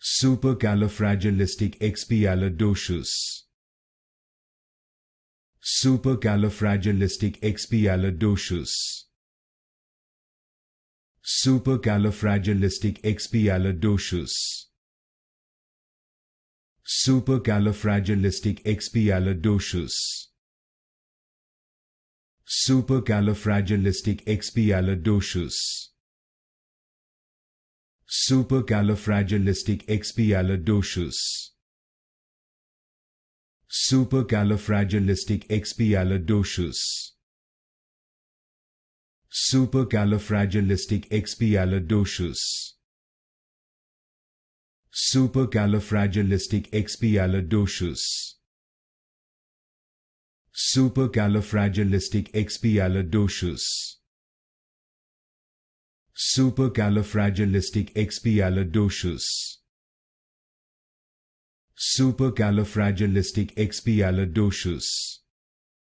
Supercalifragilisticexpialidocious. Supercalifragilisticexpialidocious. Supercalifragilisticexpialidocious. Supercalifragilisticexpialidocious. Supercalifragilisticexpialidocious. Supercalifragilisticexpialidocious. Supercalifragilisticexpialidocious. Supercalifragilisticexpialidocious. Supercalifragilisticexpialidocious. Supercalifragilisticexpialidocious. Supercalifragilisticexpialidocious. Supercalifragilisticexpialidocious.